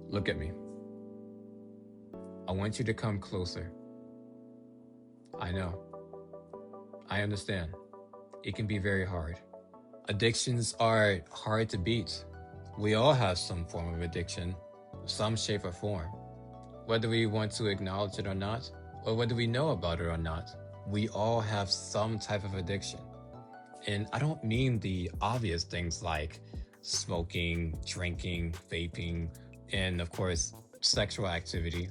Look at me. I want you to come closer. I know. I understand. It can be very hard. Addictions are hard to beat. We all have some form of addiction, some shape or form. Whether we want to acknowledge it or not, or whether we know about it or not, we all have some type of addiction. And I don't mean the obvious things like smoking, drinking, vaping, and of course, sexual activity.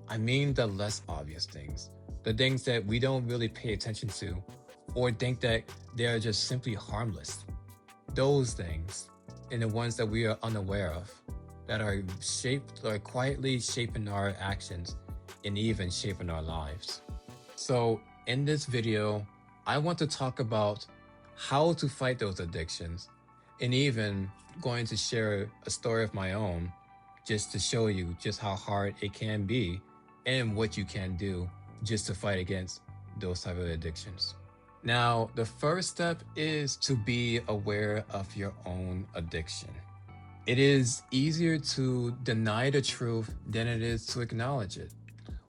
I mean the less obvious things, the things that we don't really pay attention to or think that they are just simply harmless. Those things, and the ones that we are unaware of, that are shaped or quietly shaping our actions and even shaping our lives. So, in this video, I want to talk about how to fight those addictions, and even going to share a story of my own just to show you just how hard it can be and what you can do just to fight against those type of addictions. Now, the first step is to be aware of your own addiction. It is easier to deny the truth than it is to acknowledge it.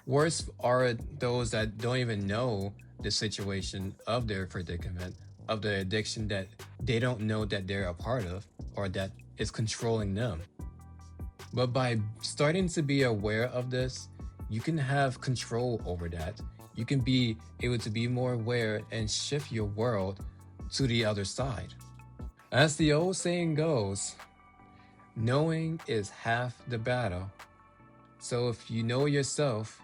Worse are those that don't even know the situation of their predicament, of the addiction that they don't know that they're a part of or that is controlling them. But by starting to be aware of this, you can have control over that. You can be able to be more aware and shift your world to the other side. As the old saying goes, knowing is half the battle. So if you know yourself,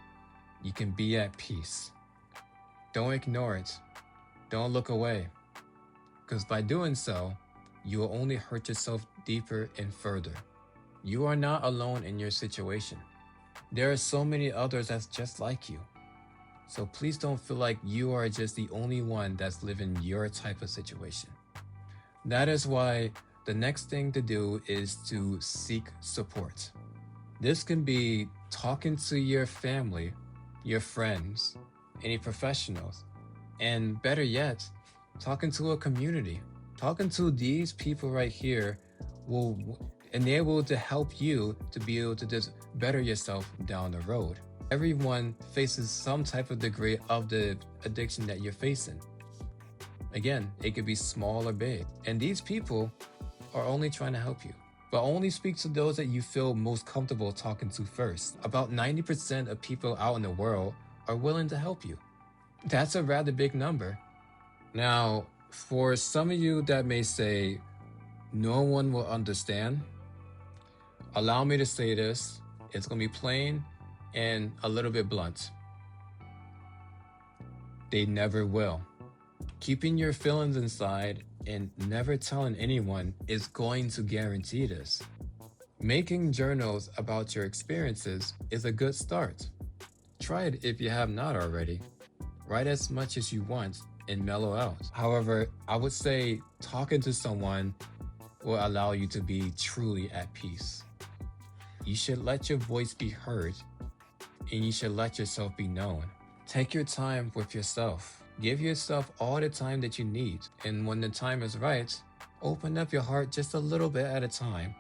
you can be at peace. Don't ignore it. Don't look away. Because by doing so, you will only hurt yourself deeper and further. You are not alone in your situation. There are so many others that's just like you. So please don't feel like you are just the only one that's living your type of situation. That is why the next thing to do is to seek support. This can be talking to your family, your friends, any professionals, and better yet, talking to a community. Talking to these people right here will enable to help you to be able to just better yourself down the road. Everyone faces some type of degree of the addiction that you're facing. Again, it could be small or big. And these people are only trying to help you. But only speak to those that you feel most comfortable talking to first. About 90% of people out in the world are willing to help you. That's a rather big number. Now, for some of you that may say, no one will understand, allow me to say this. It's going to be plain and a little bit blunt. They never will. Keeping your feelings inside and never telling anyone is going to guarantee this. Making journals about your experiences is a good start. Try it if you have not already. Write as much as you want and mellow out. However, I would say talking to someone will allow you to be truly at peace. You should let your voice be heard, and you should let yourself be known. Take your time with yourself. Give yourself all the time that you need. And when the time is right, open up your heart just a little bit at a time.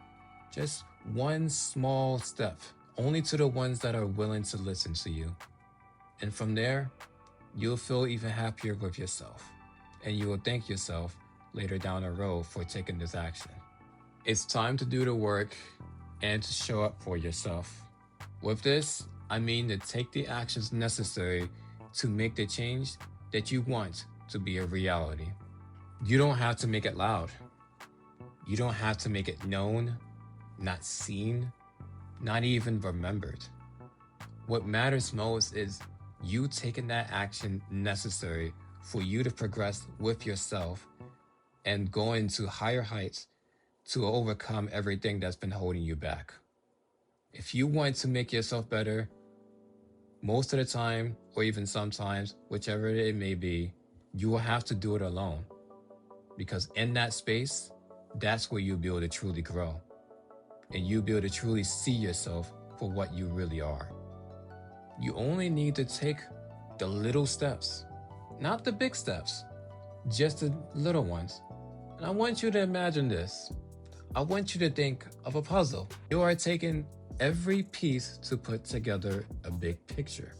Just one small step, only to the ones that are willing to listen to you. And from there, you'll feel even happier with yourself. And you will thank yourself later down the road for taking this action. It's time to do the work and to show up for yourself. With this, I mean to take the actions necessary to make the change that you want to be a reality. You don't have to make it loud. You don't have to make it known, not seen, not even remembered. What matters most is you taking that action necessary for you to progress with yourself and going to higher heights to overcome everything that's been holding you back. If you want to make yourself better, most of the time, or even sometimes, whichever it may be, you will have to do it alone. Because in that space, that's where you'll be able to truly grow. And you'll be able to truly see yourself for what you really are. You only need to take the little steps, not the big steps, just the little ones. And I want you to imagine this. I want you to think of a puzzle. You are taking every piece to put together a big picture.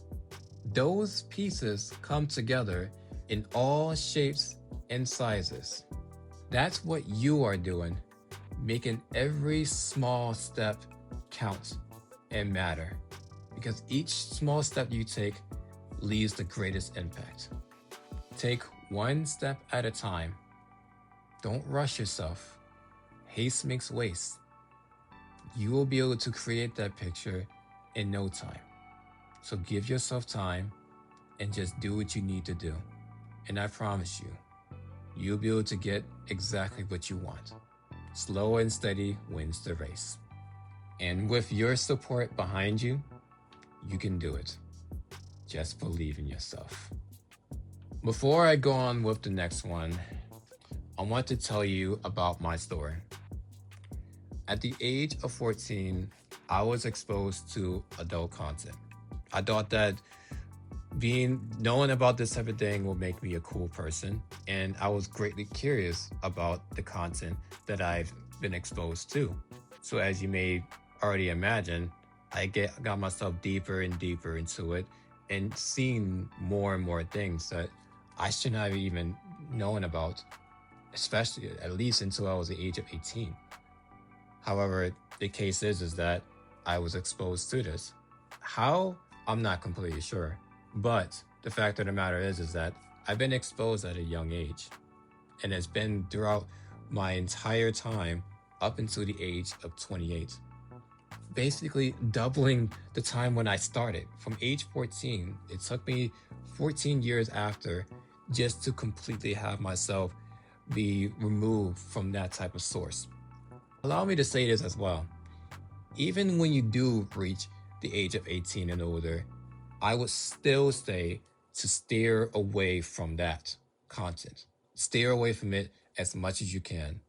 Those pieces come together in all shapes and sizes. That's what you are doing, making every small step count and matter, because each small step you take leaves the greatest impact. Take one step at a time. Don't rush yourself. Haste makes waste. You will be able to create that picture in no time. So give yourself time and just do what you need to do. And I promise you, you'll be able to get exactly what you want. Slow and steady wins the race. And with your support behind you, you can do it. Just believe in yourself. Before I go on with the next one, I want to tell you about my story. At the age of 14, I was exposed to adult content. I thought that knowing about this type of thing will make me a cool person, and I was greatly curious about the content that I've been exposed to. So as you may already imagine, I got myself deeper and deeper into it and seeing more and more things that I shouldn't have even known about, especially at least until I was the age of 18. However, the case is that I was exposed to this. How? I'm not completely sure. But the fact of the matter is that I've been exposed at a young age. And it's been throughout my entire time up until the age of 28. Basically doubling the time when I started. From age 14, it took me 14 years after just to completely have myself be removed from that type of source. Allow me to say this as well. Even when you do reach the age of 18 and older, I would still say to steer away from that content. Steer away from it as much as you can.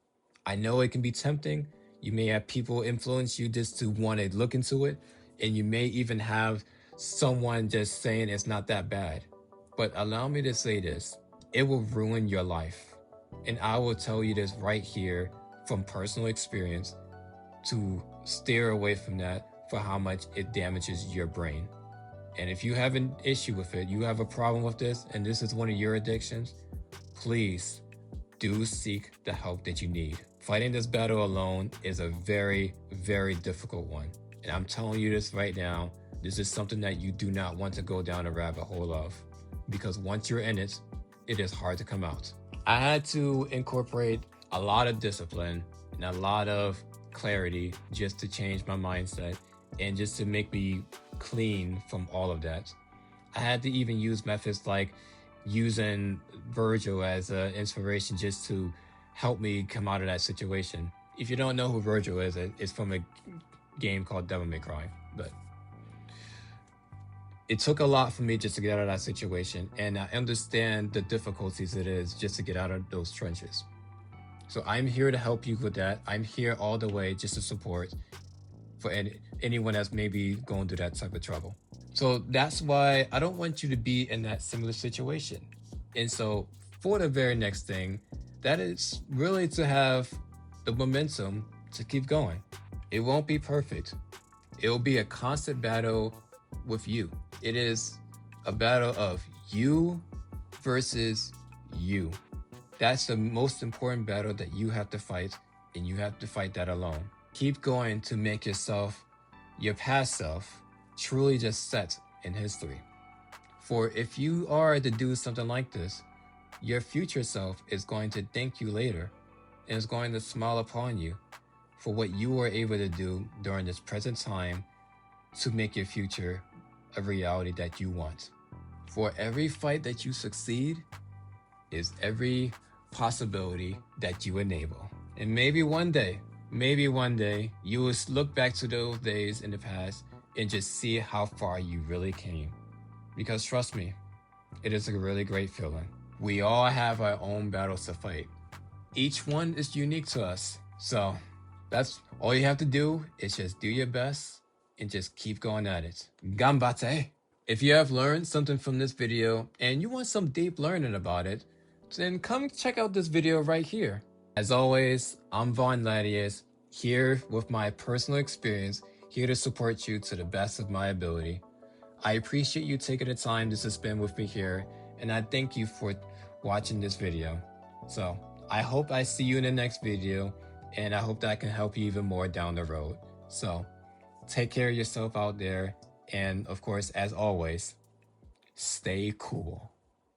I know it can be tempting. You may have people influence you just to want to look into it, and you may even have someone just saying it's not that bad. But allow me to say this, it will ruin your life. And I will tell you this right here from personal experience to steer away from that for how much it damages your brain. And if you have an issue with it, you have a problem with this, and this is one of your addictions, please do seek the help that you need. Fighting this battle alone is a very, very difficult one. And I'm telling you this right now, this is something that you do not want to go down a rabbit hole of, because once you're in it, it is hard to come out. I had to incorporate a lot of discipline and a lot of clarity just to change my mindset and just to make me clean from all of that. I had to even use methods like using Virgil as an inspiration just to help me come out of that situation. If you don't know who Virgil is, it's from a game called Devil May Cry. But it took a lot for me just to get out of that situation, and I understand the difficulties it is just to get out of those trenches. So I'm here to help you with that. I'm here all the way just to support for anyone that's maybe going through that type of trouble. So that's why I don't want you to be in that similar situation. And so for the very next thing, that is really to have the momentum to keep going. It won't be perfect. It will be a constant battle with you. It is a battle of you versus you. That's the most important battle that you have to fight, and you have to fight that alone. Keep going to make yourself, your past self, truly just set in history. For if you are to do something like this, your future self is going to thank you later and is going to smile upon you for what you were able to do during this present time to make your future a reality that you want. For every fight that you succeed is every possibility that you enable. And maybe one day, you will look back to those days in the past and just see how far you really came. Because trust me, it is a really great feeling. We all have our own battles to fight. Each one is unique to us. So that's all you have to do is just do your best and just keep going at it. Ganbate! If you have learned something from this video and you want some deep learning about it, then come check out this video right here. As always, I'm Vaughn Ladius, here with my personal experience, here to support you to the best of my ability. I appreciate you taking the time to suspend with me here, and I thank you for watching this video. So I hope I see you in the next video, and I hope that I can help you even more down the road. So take care of yourself out there, and of course, as always, stay cool.